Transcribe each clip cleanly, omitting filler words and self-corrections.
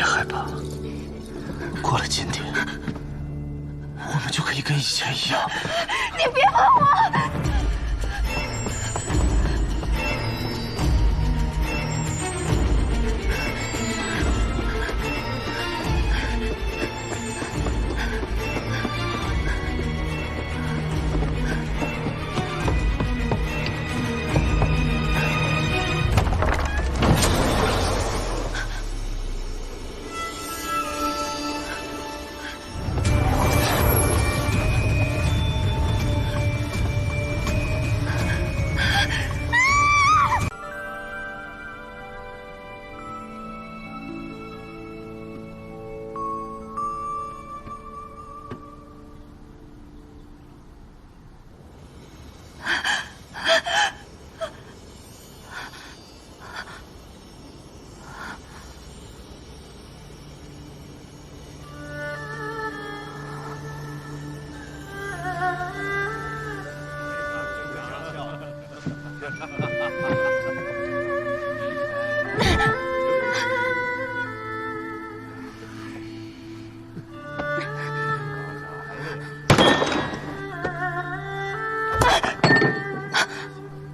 别害怕，过了今天，我们就可以跟以前一样。你别碰我！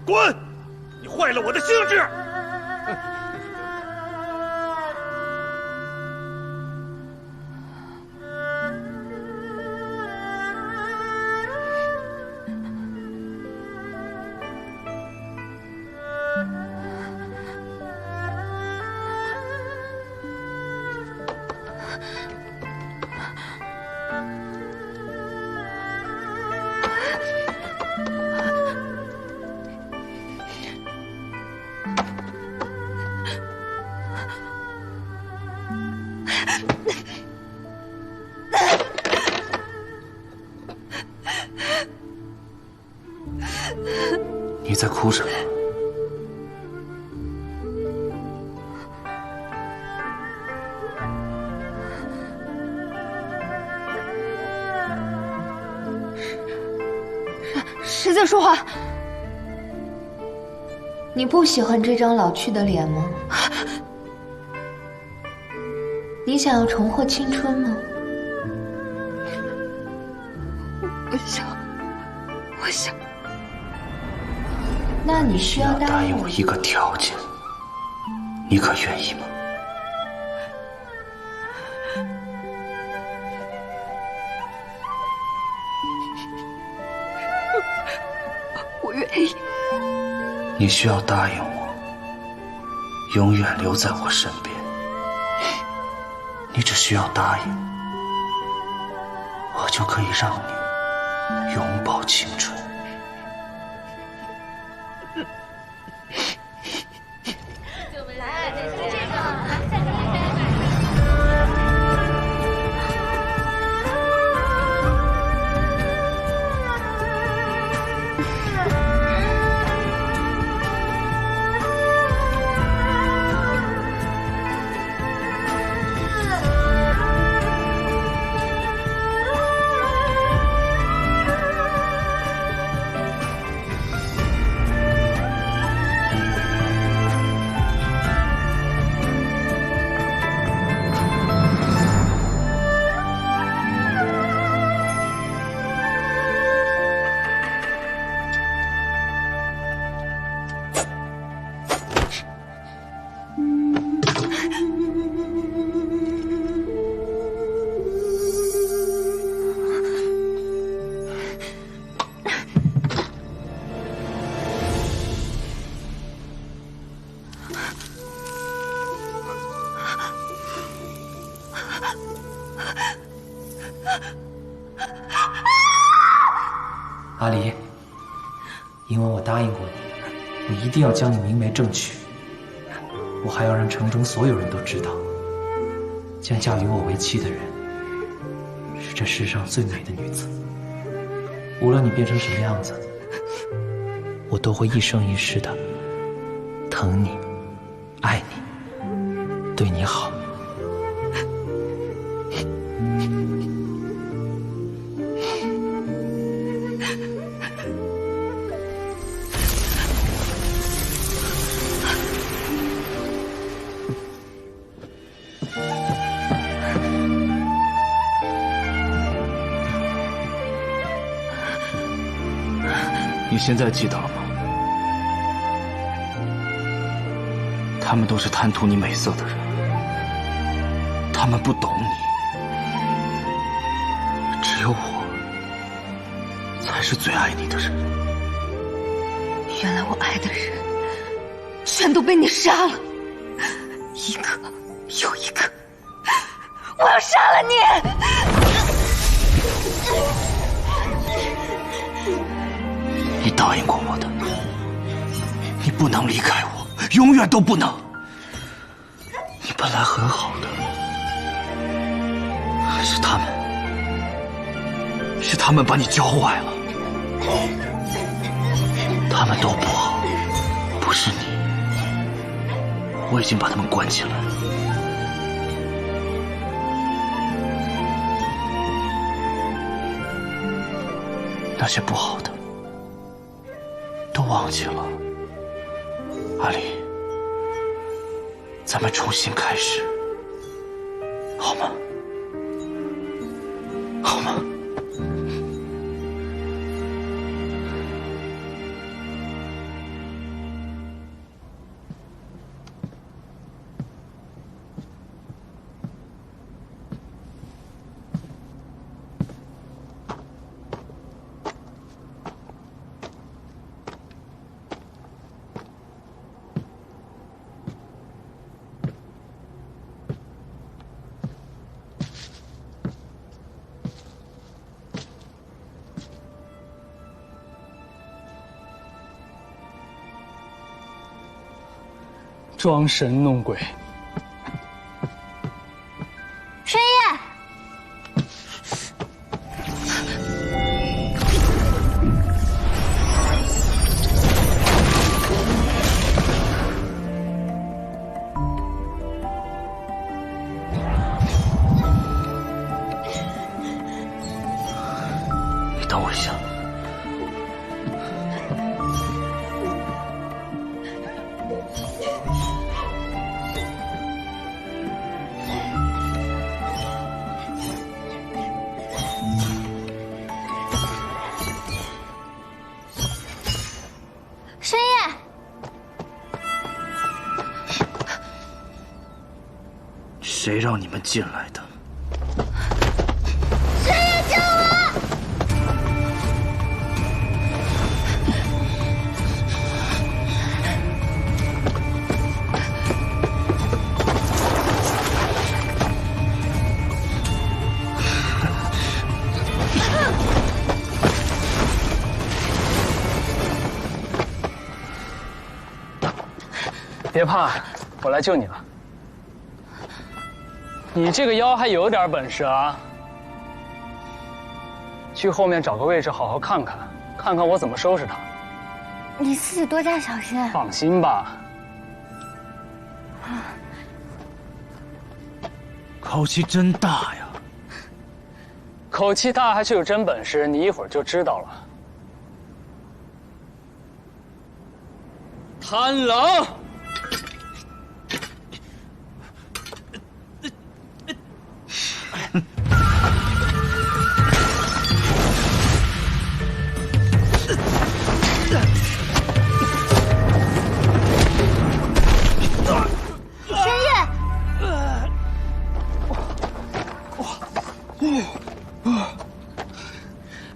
滚！你坏了我的兴致。你在哭什么？谁在说话？你不喜欢这张老去的脸吗？你想要重获青春吗？我想。那你需要答应我一个条件，你可愿意吗？我愿意。你需要答应我，永远留在我身边。你只需要答应，我就可以让你永葆青春。阿离，因为我答应过你，我一定要将你明媒正娶。我还要让城中所有人都知道，将嫁与我为妻的人，是这世上最美的女子。无论你变成什么样子，我都会一生一世的疼你、爱你、对你好。你现在记得了吗？他们都是贪图你美色的人，他们不懂你，只有我才是最爱你的人。原来我爱的人，全都被你杀了，一个又一个，我要杀了你！你答应过我的，你不能离开我，永远都不能。你本来很好的，是他们把你教坏了。他们都不好，不是你。我已经把他们关起来。那些不好的都忘记了，阿离，咱们重新开始，好吗？好吗？装神弄鬼。深夜，你等我一下。深夜，谁让你们进来的？深夜救我！别怕，我来救你了。你这个妖还有点本事啊！去后面找个位置好好看看，看看我怎么收拾他。你自己多加小心。放心吧。口气真大呀！口气大还是有真本事，你一会儿就知道了。贪狼！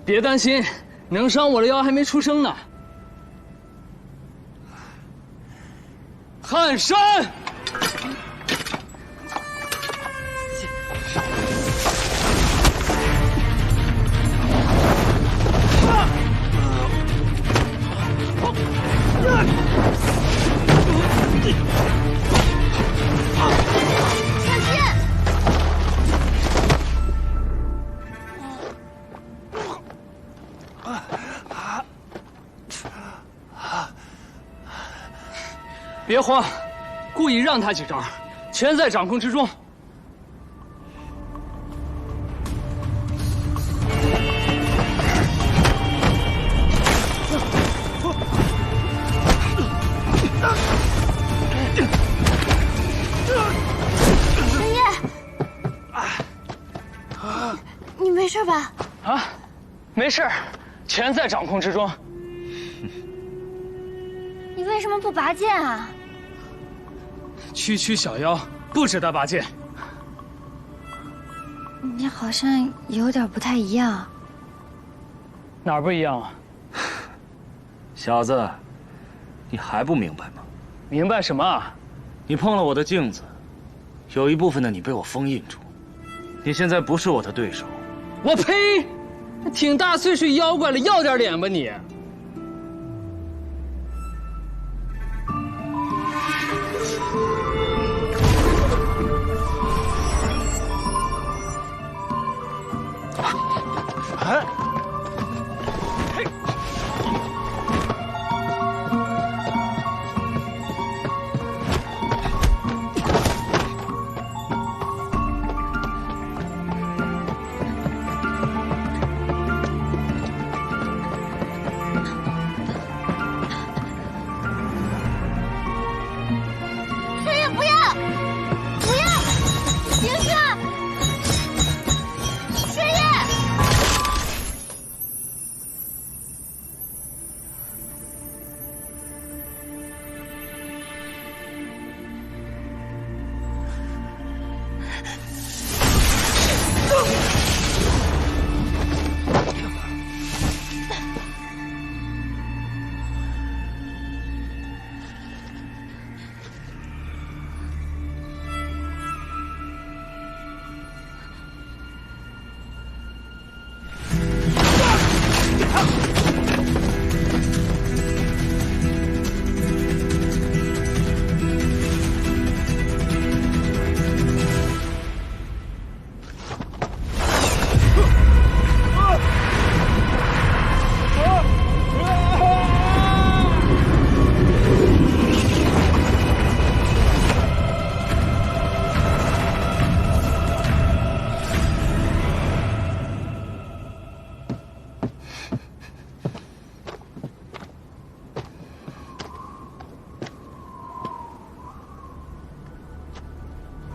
别担心，能伤我的妖还没出生呢。撼山！别慌，故意让他几招，全在掌控之中。深夜，你没事吧？啊，没事，全在掌控之中。你为什么不拔剑啊？区区小妖不值得拔剑。你好像有点不太一样。哪儿不一样啊？小子，你还不明白吗？明白什么啊？你碰了我的镜子，有一部分的你被我封印住，你现在不是我的对手。我呸！挺大岁数妖怪了，要点脸吧你！哎，轩烨，不要！不要！停下！轩烨！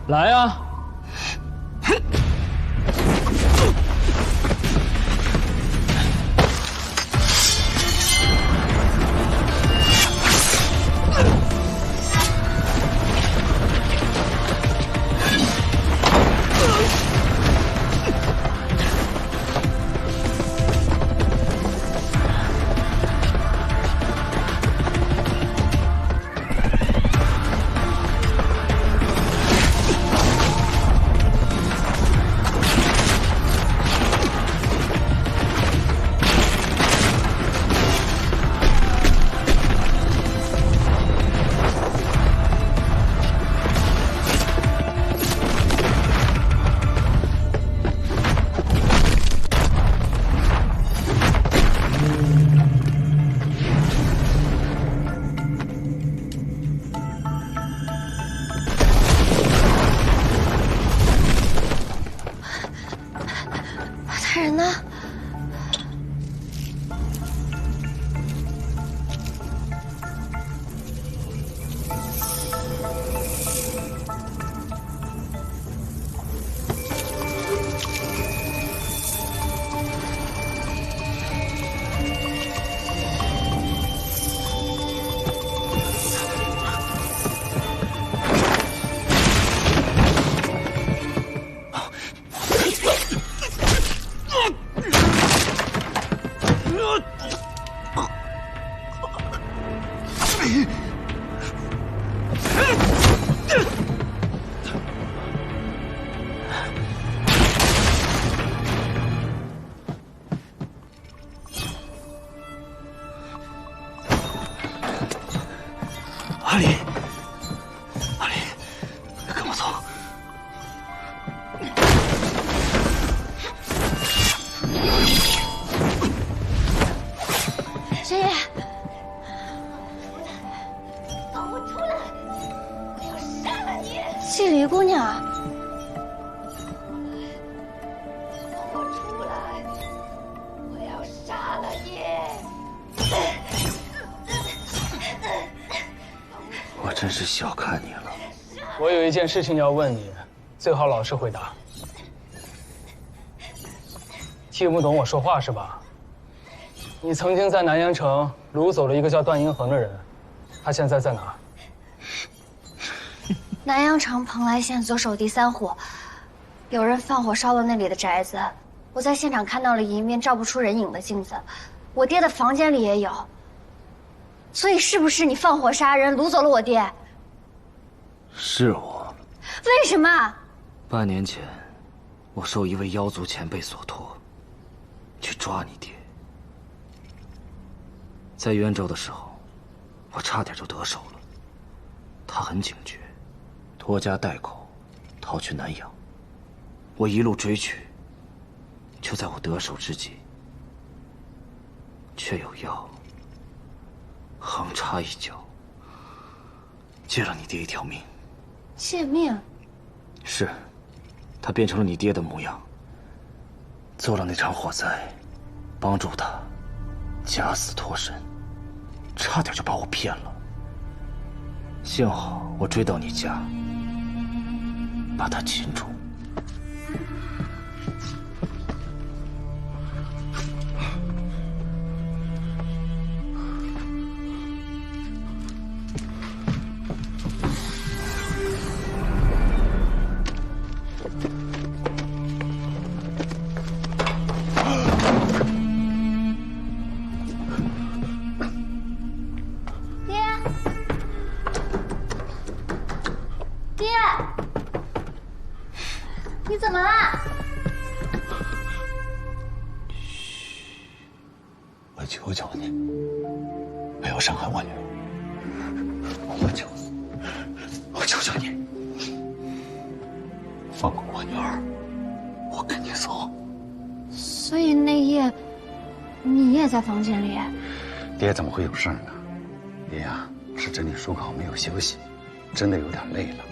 来啊！他人呢？阿离，阿离，跟我走。轩烨，放我出来！我要杀了你！谢离姑娘，放我出来！我要杀了你！我真是小看你了。我有一件事情要问你，最好老实回答。听不懂我说话是吧？你曾经在南阳城掳走了一个叫段银衡的人，他现在在哪儿？南阳城蓬莱县左手第3户，有人放火烧了那里的宅子。我在现场看到了一面照不出人影的镜子，我爹的房间里也有。所以是不是你放火杀人，掳走了我爹？是我。为什么？半年前，我受一位妖族前辈所托，去抓你爹。在渊州的时候，我差点就得手了。他很警觉，拖家带口逃去南阳。我一路追去，就在我得手之际，却有妖横插一脚，借了你爹一条命。借命？是，他变成了你爹的模样，做了那场火灾，帮助他假死脱身，差点就把我骗了。幸好我追到你家，把他擒住。你怎么了？我求求你，不要伤害我女儿。我求求你，放过我女儿，我跟你走。所以那夜，你也在房间里？爹怎么会有事呢？爹呀，是整理书稿没有休息，真的有点累了。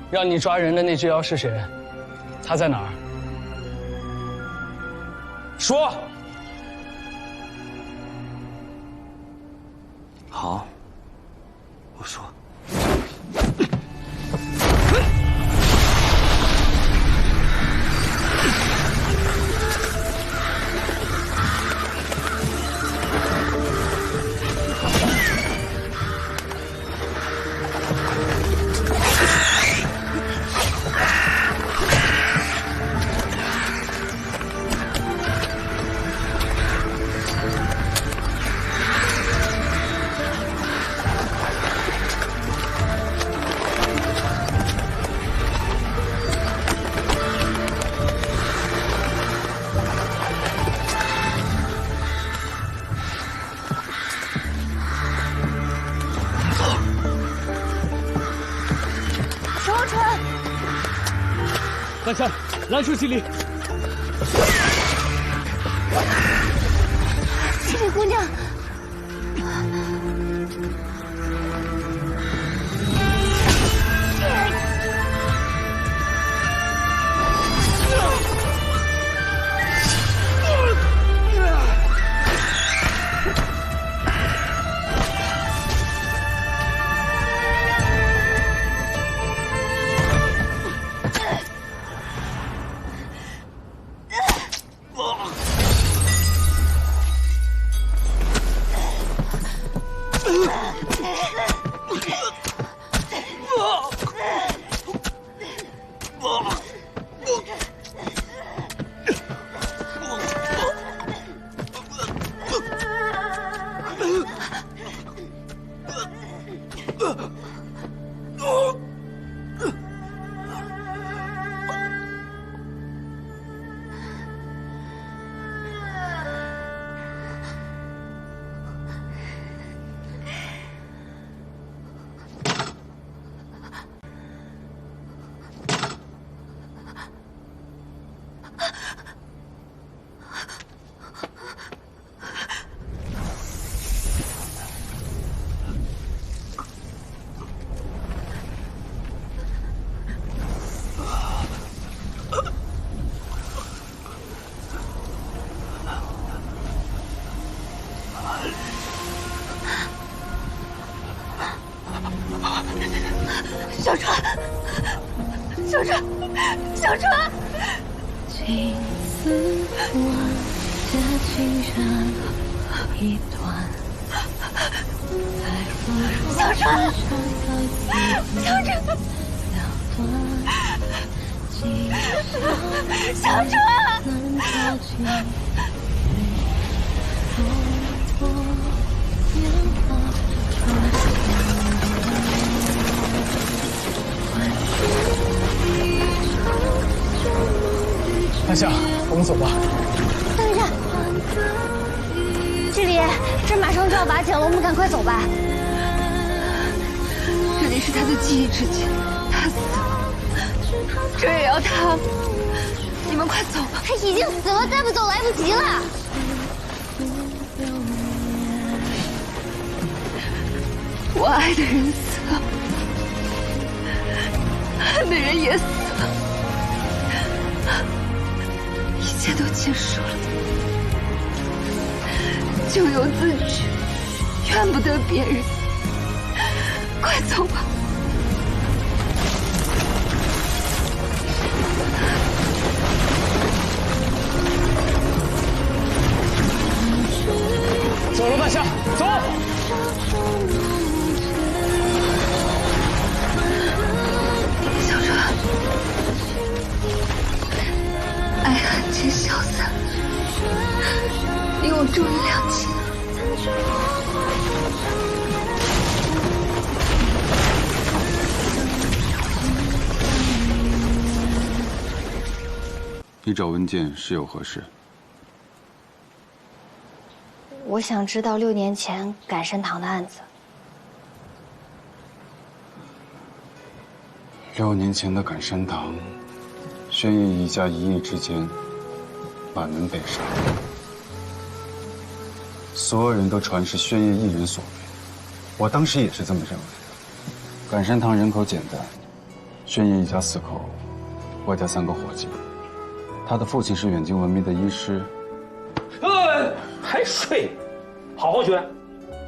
让你抓人的那只妖是谁？他在哪儿？说。好，我说。蓝山，拦住锦鲤！锦鲤姑娘，小川，小川，小川！君小川，小川，小川。大夏，我们走吧。等一下，距离这马上就要瓦解了，我们赶快走吧。这里是他的记忆之间，他死了，这也要他。你们快走吧。他已经死了，再不走来不及了。我爱的人死了，恨的人也死了，一切都结束了，咎由自取，怨不得别人。快走吧。走了，大夏，走。小川，爱恨皆消散，你我终于两清了。你找文件是有何事？我想知道6年前赶参堂的案子。 6年前的赶山堂，轩辕一家一夜之间满门被杀，所有人都传是轩辕一人所为。我当时也是这么认为的。赶山堂人口简单，轩辕一家4口，外加3个伙计。他的父亲是远近闻名的医师。还睡？好好学。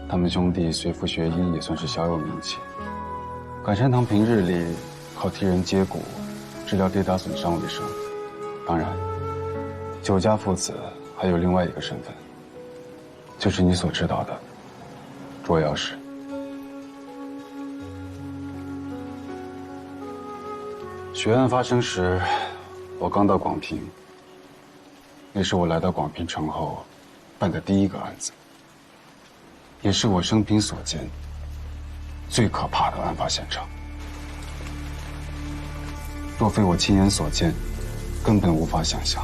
他们兄弟随父学医，也算是小有名气。赶山堂平日里 靠替人接骨、治疗跌打损伤为生。当然，酒家父子还有另外一个身份，就是你所知道的捉妖师。血案发生时，我刚到广平，那是我来到广平城后办的第一个案子，也是我生平所见最可怕的案发现场。 若非我亲眼所见，根本无法想象。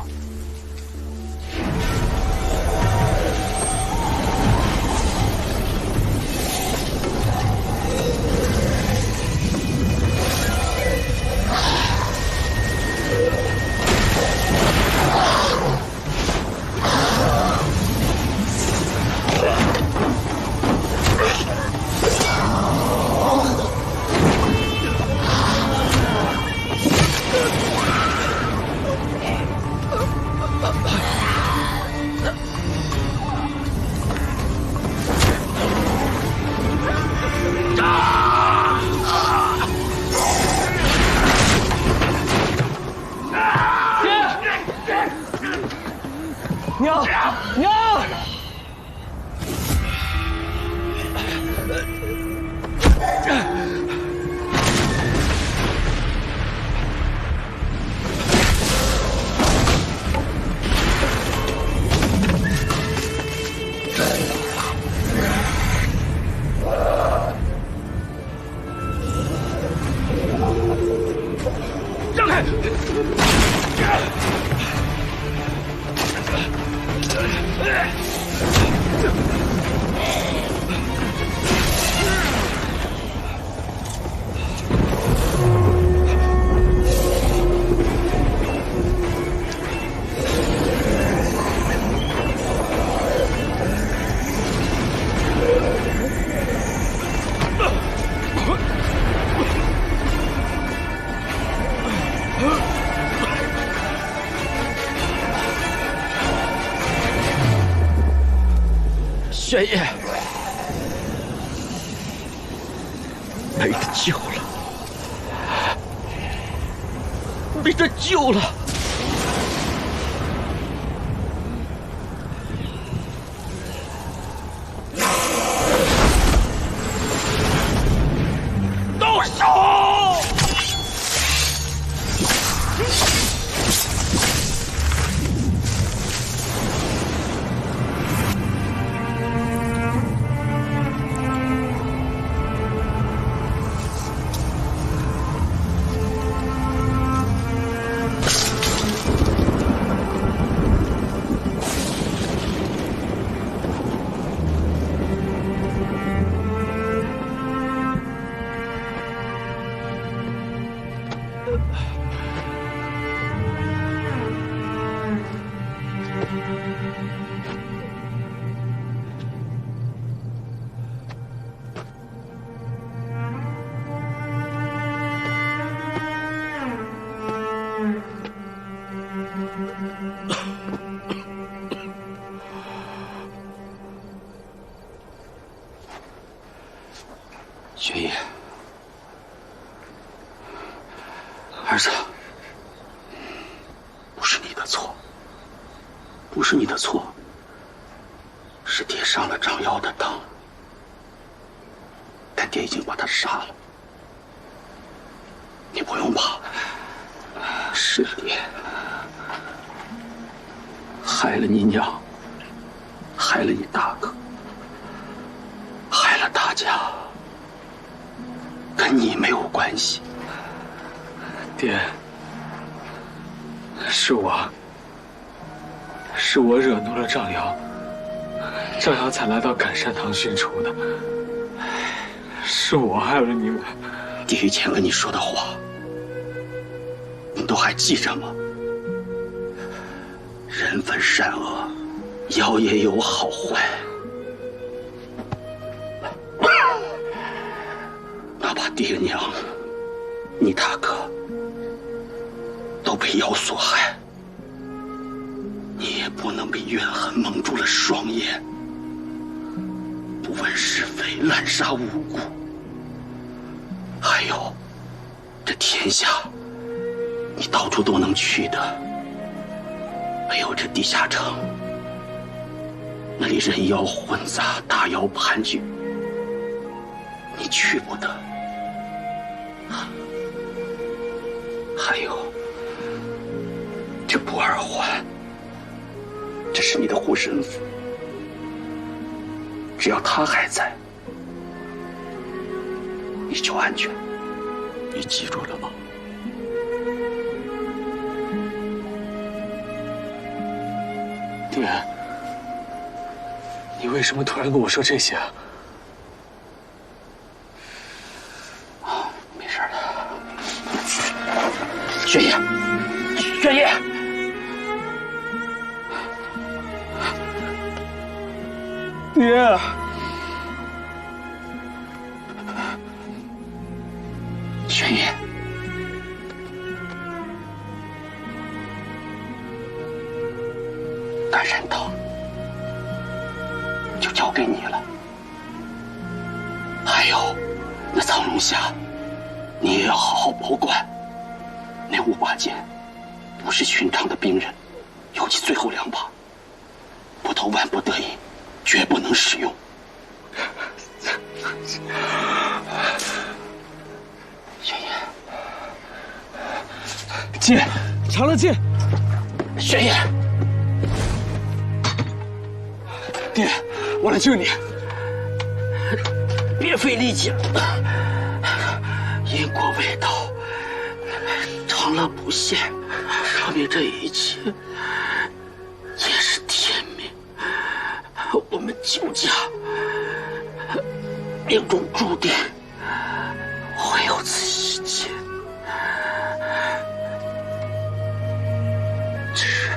娘，娘！让开！ 轩辕被他救了，被他救了。雪野，儿子，不是你的错，不是你的错，是爹上了张瑶的当，但爹已经把他杀了，你不用怕，是爹害了你娘，害了你大哥，害了大家。跟你没有关系，爹，是我惹怒了张瑶，张瑶才来到赶山堂寻仇的，是我害了你们。爹以前跟你说的话，你都还记着吗？人分善恶，妖也有好坏。哪怕爹娘、你大哥都被妖所害，你也不能被怨恨蒙住了双眼，不问是非，滥杀无辜。还有，这天下你到处都能去的，没有这地下城，那里人妖混杂，大妖盘踞，你去不得。还有，这不二环，这是你的护身符，只要他还在，你就安全。你记住了吗？爹，你为什么突然跟我说这些啊？没事的。雪野，雪野，爹，雪野，赶山堂就交给你了。还有，那苍龙峡，你也要好好保管。那五把剑不是寻常的兵刃，尤其最后2把，不到万不得已，绝不能使用。雪野，剑，长乐剑。雪野，爹，我来救你。别费力气了，因果未到，长乐不现，说明这一切也是天命。我们9家命中注定会有此一劫，只是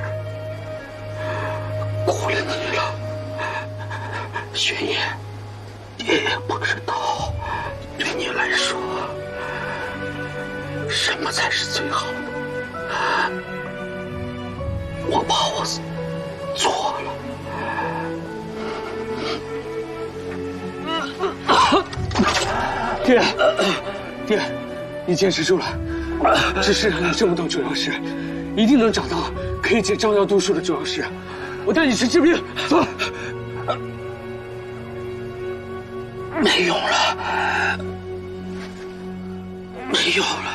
苦了你了，雪野。爹也不知道，对你来说，什么才是最好的。我怕我错了。爹，爹，你坚持住了。这世上有这么多中药师，一定能找到可以解张瑶毒术的中药师。我带你去治病，走。没用了，没用了。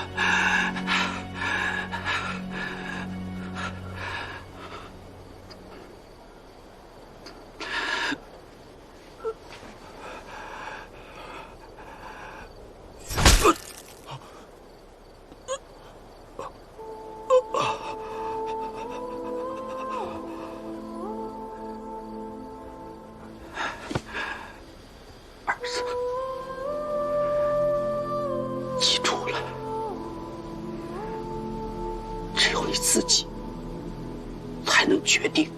记住了，只有你自己才能决定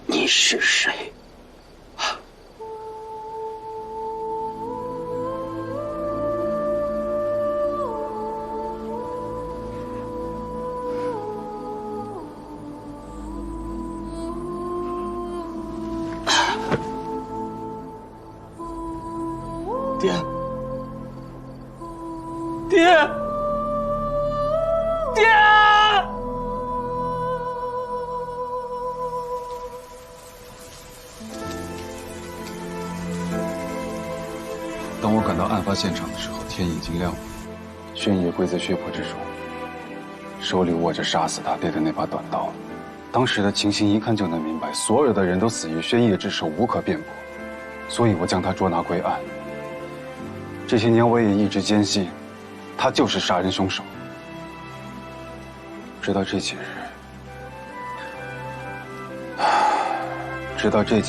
你是谁。爹，爹，爹！当我赶到案发现场的时候，天已经亮了。宣野跪在血泊之中，手里握着杀死他爹的那把短刀。当时的情形一看就能明白，所有的人都死于宣野之手，无可辩驳。所以我将他捉拿归案。这些年我也一直坚信，他就是杀人凶手。直到这几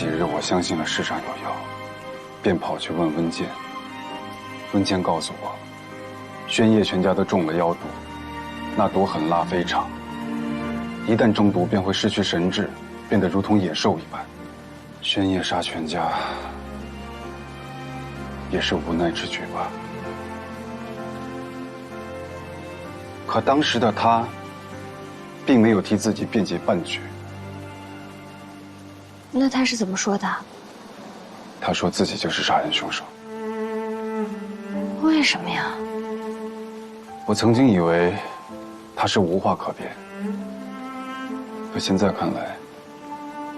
日，我相信了世上有妖，便跑去问温剑。温剑告诉我，宣业全家都中了妖毒，那毒很辣非常，一旦中毒便会失去神智，变得如同野兽一般。宣业杀全家，也是无奈之举吧。可当时的他，并没有替自己辩解半句。那他是怎么说的？他说自己就是杀人凶手。为什么呀？我曾经以为他是无话可辩，可现在看来，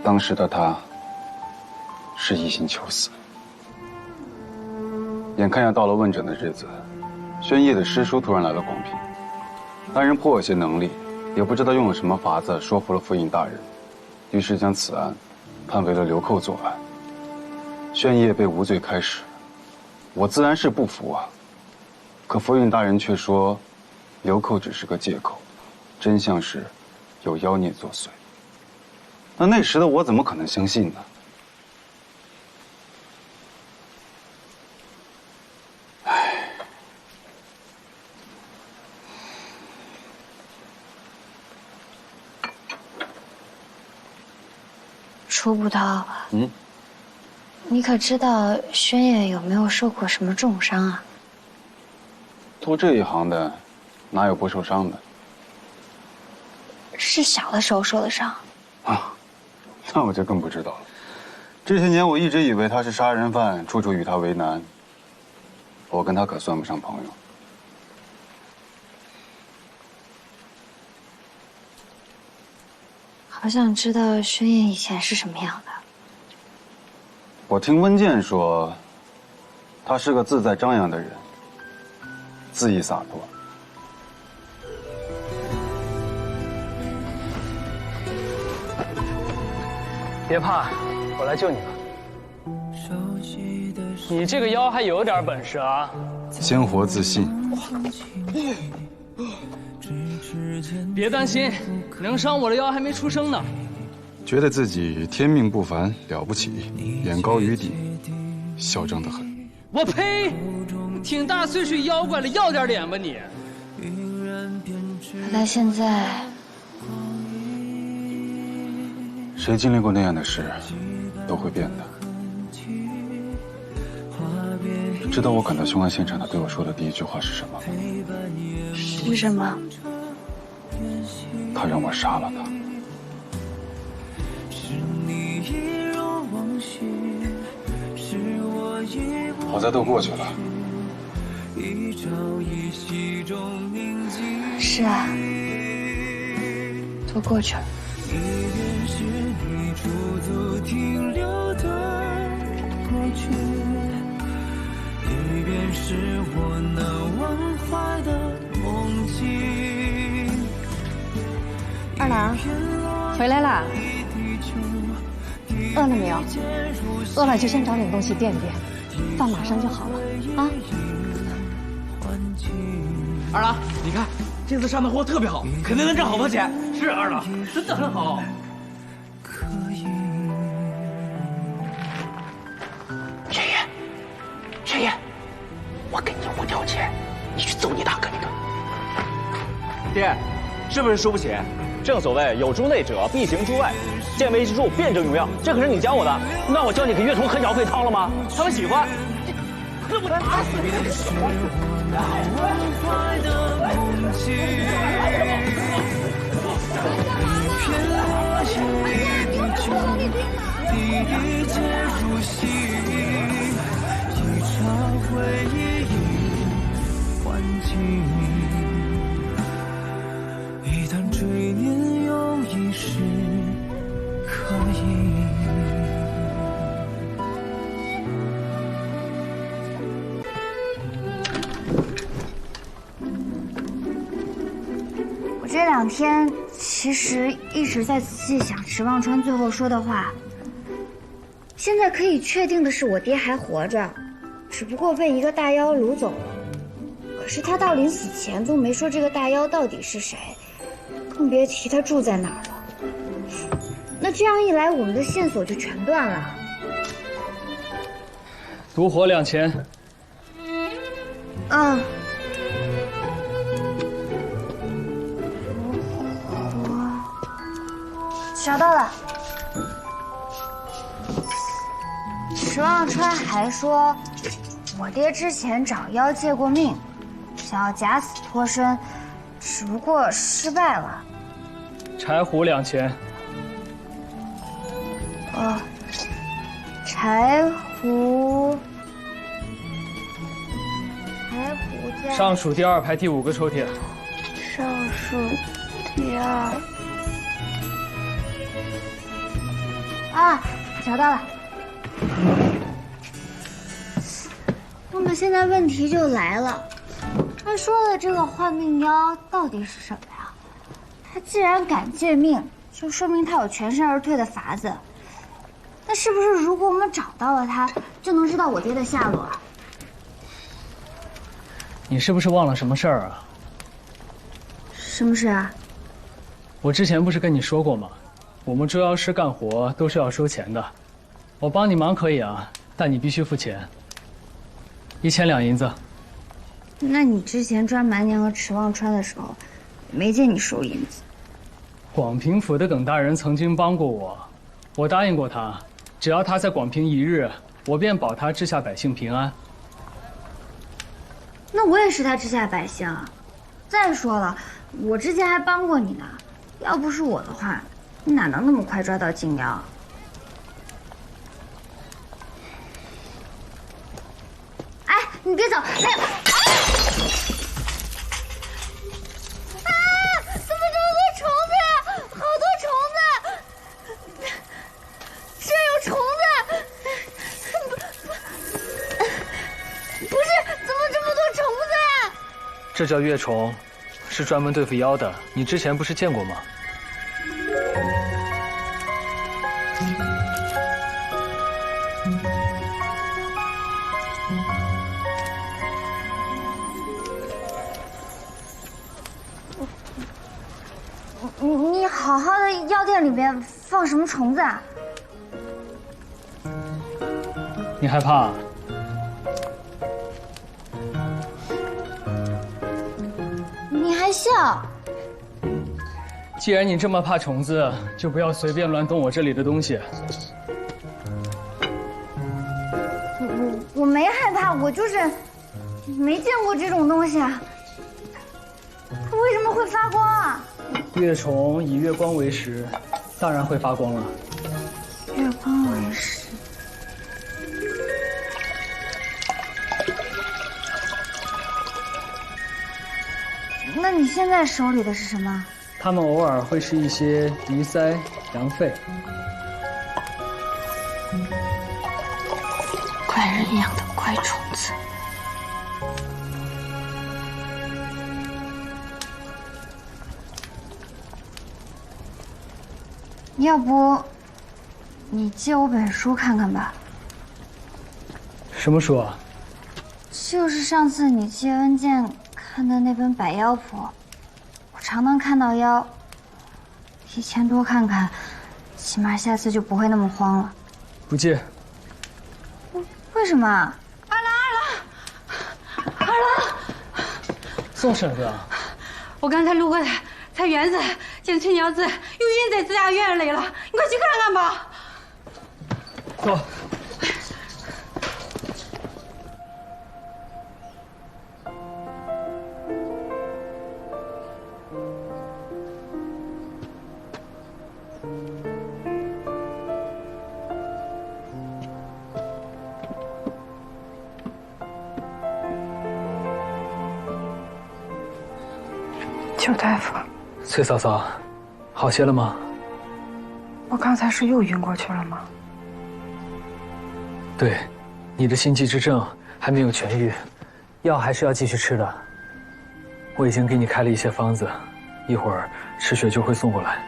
当时的他是一心求死。眼看要到了问诊的日子，宣业的师叔突然来了广平，那人颇有些能力，也不知道用了什么法子说服了府尹大人，于是将此案判为了流寇作案。宣业被无罪开释，我自然是不服啊。可府尹大人却说，流寇只是个借口，真相是有妖孽作祟。那时的我怎么可能相信呢？楚捕头，你可知道宣业有没有受过什么重伤啊？做这一行的，哪有不受伤的？是小的时候受的伤啊，那我就更不知道了。这些年我一直以为他是杀人犯，处处与他为难。我跟他可算不上朋友。好想知道宣业以前是什么样的。我听温剑说，他是个自在张扬的人，恣意洒脱。别怕，我来救你了。你这个妖还有点本事啊！鲜活自信。别担心，能伤我的妖还没出生呢。觉得自己天命不凡，了不起，眼高于底，嚣张得很。我呸！挺大岁数妖怪了，要点脸吧你！可他现在，谁经历过那样的事，都会变的。知道我赶到凶案现场，他对我说的第一句话是什么吗？是什么？他让我杀了他。好在都过去了。是啊，都过去了。二郎，回来啦？饿了没有？饿了就先找点东西垫垫，饭马上就好了啊。二郎，你看这次上的货特别好，肯定能挣好多钱。是二郎，真的很好。宣业，我给你5条钱，你去揍你大哥一顿。爹，是不是输不起？正所谓有诸内者必行诸外，见微知著，辩证用药，这可是你教我的。那我教你给乐童啃脚配汤了吗？他们喜欢。那我打死你！一滴渐入心，一场回2天其实一直在仔细想石望川最后说的话。现在可以确定的是，我爹还活着，只不过被一个大妖掳走了。可是他到临死前都没说这个大妖到底是谁，更别提他住在哪儿了。那这样一来，我们的线索就全断了。独活2000。嗯。找到了。石望川还说，我爹之前找妖借过命，想要假死脱身，只不过失败了。柴胡2000。柴胡在上数第2排第5个抽屉。上数第2。啊，找到了。那么现在问题就来了，他说的这个换命妖到底是什么呀？他既然敢借命，就说明他有全身而退的法子。那是不是如果我们找到了他，就能知道我爹的下落啊？你是不是忘了什么事儿啊？什么事啊？我之前不是跟你说过吗？我们捉妖师干活都是要收钱的。我帮你忙可以啊，但你必须付钱。1000两银子。那你之前抓蛮年和池望川的时候，没见你收银子。广平府的耿大人曾经帮过我，我答应过他，只要他在广平1日，我便保他治下百姓平安。那我也是他治下百姓啊。再说了，我之前还帮过你呢，要不是我的话，你哪能那么快抓到禁妖？哎，你别走！哎呀！啊！怎么这么多虫子呀？好多虫子！这有虫子！不是，怎么这么多虫子呀？这叫月虫，是专门对付妖的。你之前不是见过吗？你好好的药店里面放什么虫子啊？你害怕？你还笑？既然你这么怕虫子，就不要随便乱动我这里的东西。我没害怕，我就是没见过这种东西啊。它为什么会发光啊？月虫以月光为食，当然会发光了。月光为食。那你现在手里的是什么？它们偶尔会是一些鱼鳃、羊肺。怪人养的怪虫子。要不，你借我本书看看吧。什么书啊？就是上次你借恩健看的那本《百妖谱》。我常能看到妖，提前多看看，起码下次就不会那么慌了。不借。为什么？二郎，宋婶子，我刚才路过菜园子，见春娘子又晕在自家院里了，你快去看看吧。走。邱大夫，崔嫂嫂，好些了吗？我刚才是又晕过去了吗？对，你的心悸之症还没有痊愈，药还是要继续吃的。我已经给你开了一些方子，一会儿池雪就会送过来。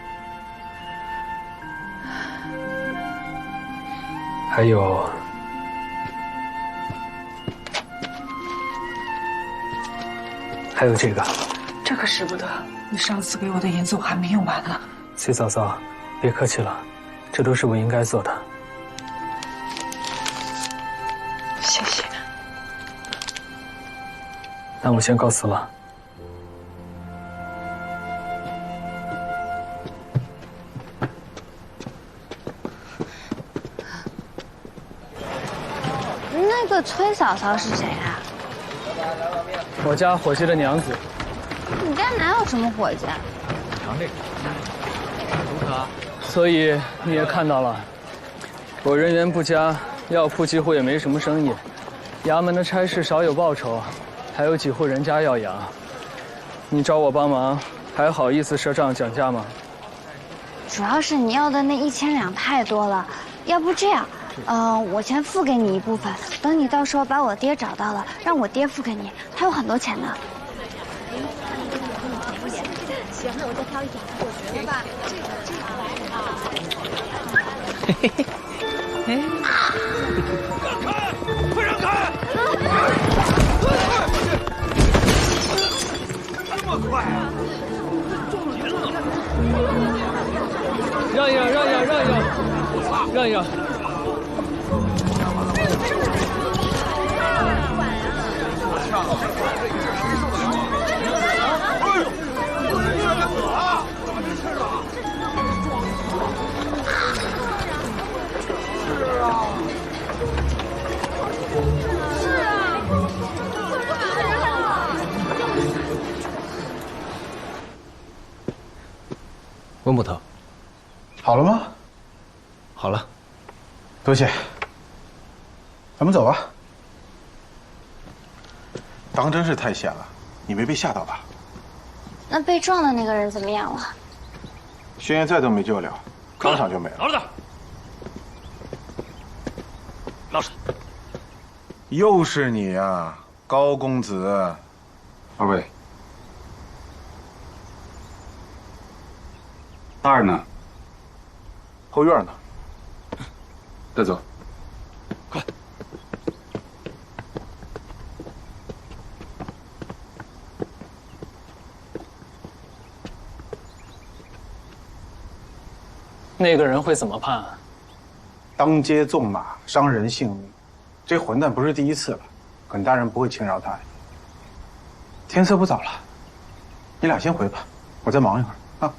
还有，这个。这可使不得，你上次给我的银子我还没用完呢。崔嫂嫂，别客气了，这都是我应该做的。谢谢。那我先告辞了。那个崔嫂嫂是谁啊？我家伙计的娘子。你家哪有什么伙计？尝这个，如何？所以你也看到了，我人缘不佳，药铺几乎也没什么生意，衙门的差事少有报酬，还有几户人家要养。你找我帮忙，还好意思赊账讲价吗？主要是你要的那1000两太多了，要不这样，我先付给你一部分，等你到时候把我爹找到了，让我爹付给你，他有很多钱的。行，那我再挑一点。我觉得吧，这个嘿嘿嘿，哎，让开！快让开！这么快啊！中了人了！让一让，让一让，让一让，让一让。温捕头，好了吗？好了，多谢。咱们走吧。当真是太险了，你没被吓到吧？那被撞的那个人怎么样了？现在都没救了，当场就没了。老实点，老实。又是你啊，高公子。二位，大人呢？后院呢。带走。快！那个人会怎么判？当街纵马，伤人性命，这混蛋不是第一次了，本大人不会轻饶他。天色不早了，你俩先回吧，我再忙一会儿啊。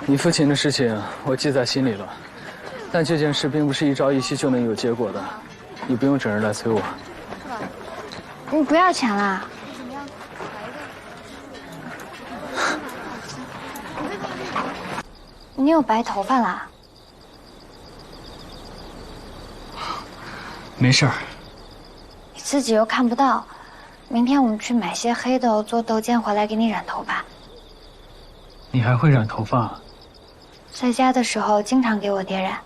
你父亲的事情我记在心里了，但这件事并不是一朝一夕就能有结果的，你不用整日来催我。你不要钱啦？你有白头发啦？没事儿。你自己又看不到，明天我们去买些黑豆做豆尖回来给你染头发。你还会染头发？在家的时候经常给我爹染。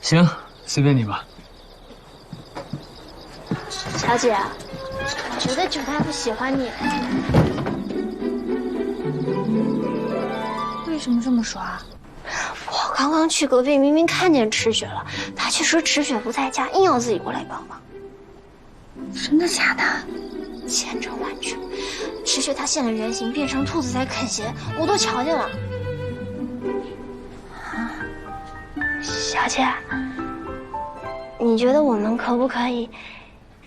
行，随便你吧。小姐，我觉得九大夫喜欢你。为什么这么说啊？我刚刚去隔壁，明明看见池雪了，他却说池雪不在家，硬要自己过来帮忙。真的假的？千真万确。池雪她现了原形，变成兔子在啃鞋，我都瞧见了。啊，小姐，你觉得我们可不可以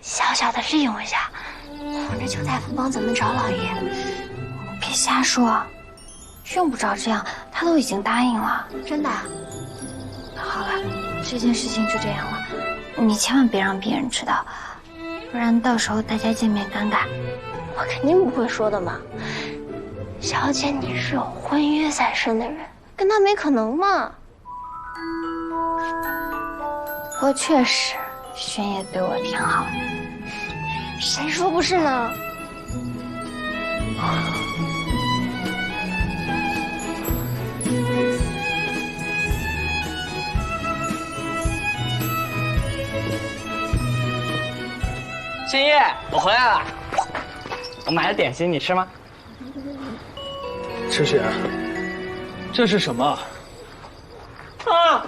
小小的利用一下，哄着邱大夫帮咱们找老爷？别瞎说。用不着这样，他都已经答应了，真的。好了，这件事情就这样了，你千万别让别人知道，不然到时候大家见面尴尬。我肯定不会说的嘛。小姐，你是有婚约在身的人，跟他没可能嘛。不过确实，轩也对我挺好的，谁说不是呢？新叶，我回来了。我买了点心，你吃吗？池雪，这是什么？啊，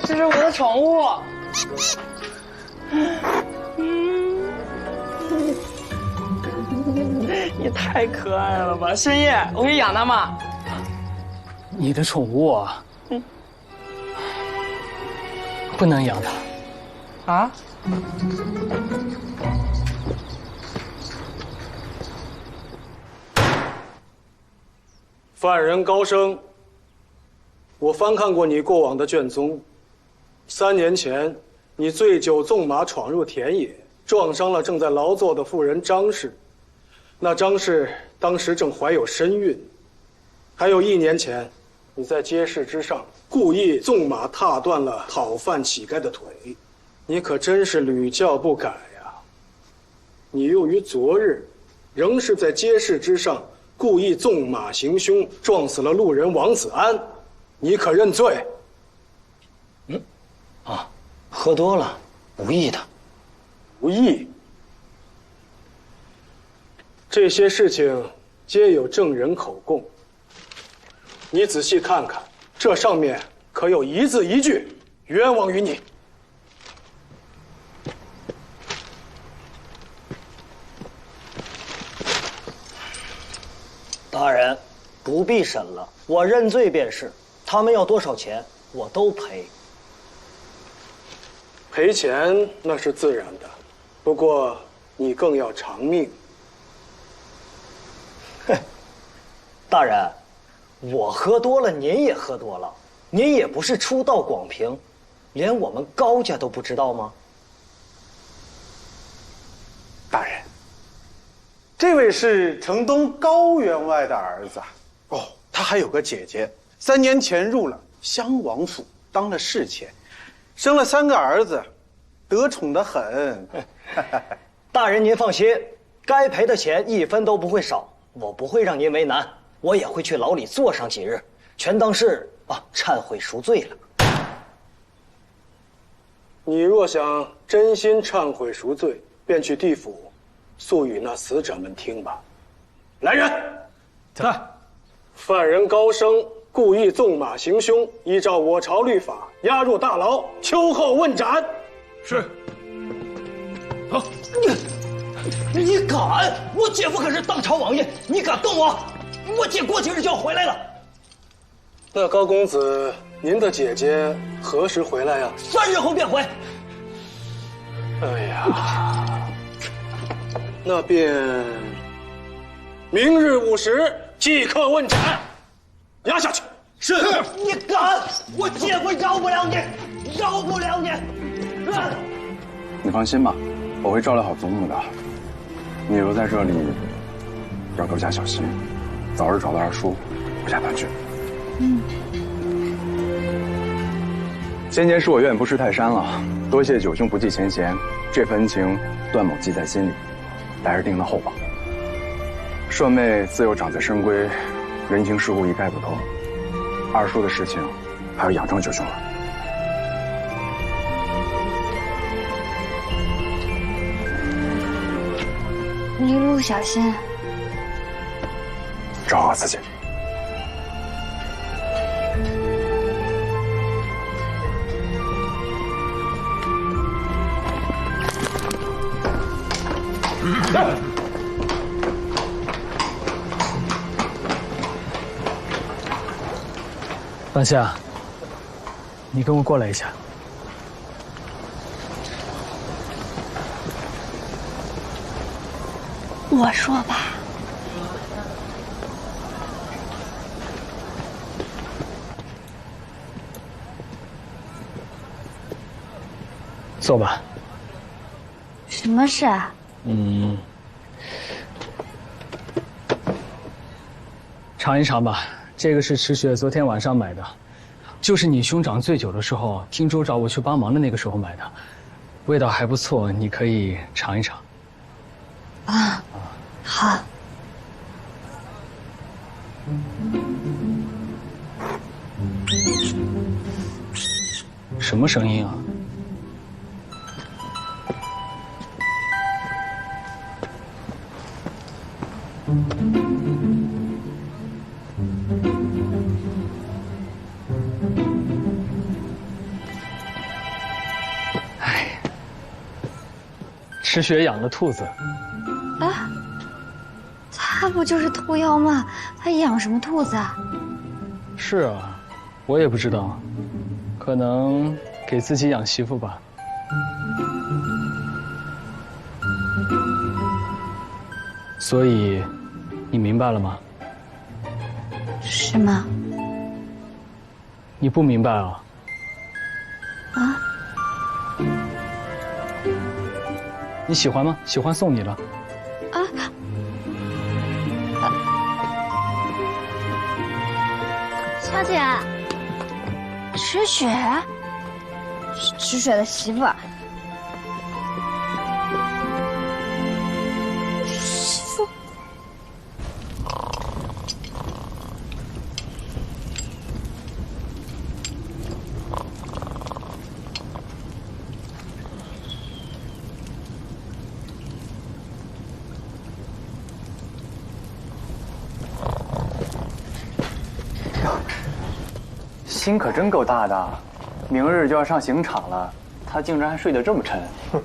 这是我的宠物。也太可爱了吧，深夜，我可以养它吗？你的宠物啊？不能养它。啊？犯人高升，我翻看过你过往的卷宗，3年前你醉酒纵马闯入田野，撞伤了正在劳作的妇人张氏。那张氏当时正怀有身孕。还有1年前，你在街市之上故意纵马踏断了讨饭乞丐的腿，你可真是屡教不改呀！你又于昨日，仍是在街市之上故意纵马行凶，撞死了路人王子安，你可认罪？喝多了，无意的。无意？这些事情皆有证人口供，你仔细看看，这上面可有一字一句冤枉于你？大人，不必审了，我认罪便是。他们要多少钱，我都赔。赔钱那是自然的，不过你更要偿命。大人，我喝多了，您也喝多了，您也不是初到广平，连我们高家都不知道吗？大人，这位是城东高员外的儿子。哦，他还有个姐姐，3年前入了襄王府当了侍妾，生了3个儿子，得宠得很。大人您放心，该赔的钱1分都不会少，我不会让您为难，我也会去牢里坐上几日，全当是忏悔赎罪了。你若想真心忏悔赎罪，便去地府诉与那死者们听吧。来人，在。犯人高升故意纵马行凶，依照我朝律法押入大牢，秋后问斩。是。好。你敢？我姐夫可是当朝王爷，你敢动我？我姐过几日就要回来了。那高公子，您的姐姐何时回来呀？3日后便回。哎呀，那便明日5时即刻问斩，押下去。是。你敢？我姐夫饶不了你，饶不了你。你放心吧，我会照料好祖母的。你留在这里，要多加小心，早日找到二叔，回家团聚。先前是我远不识泰山了，多谢九兄不计前嫌，这份恩情段某记在心里，来日定当厚报。舍妹自幼长在深闺，人情世故一概不透。二叔的事情，还要仰仗九兄了。一路小心，照好自己。半夏，你跟我过来一下。我说吧，坐吧。什么事啊？尝一尝吧，这个是池雪昨天晚上买的，就是你兄长醉酒的时候，听周找我去帮忙的那个时候买的，味道还不错，你可以尝一尝。啊，好。什么声音啊？池雪养的兔子。啊，他不就是兔妖吗？他养什么兔子啊？是啊，我也不知道，可能给自己养媳妇吧。所以，你明白了吗？是吗？你不明白啊？啊？你喜欢吗？喜欢送你了。啊？小姐，池雪，池雪的媳妇儿。媳妇。心可真够大的，明日就要上刑场了，他竟然还睡得这么沉。哼，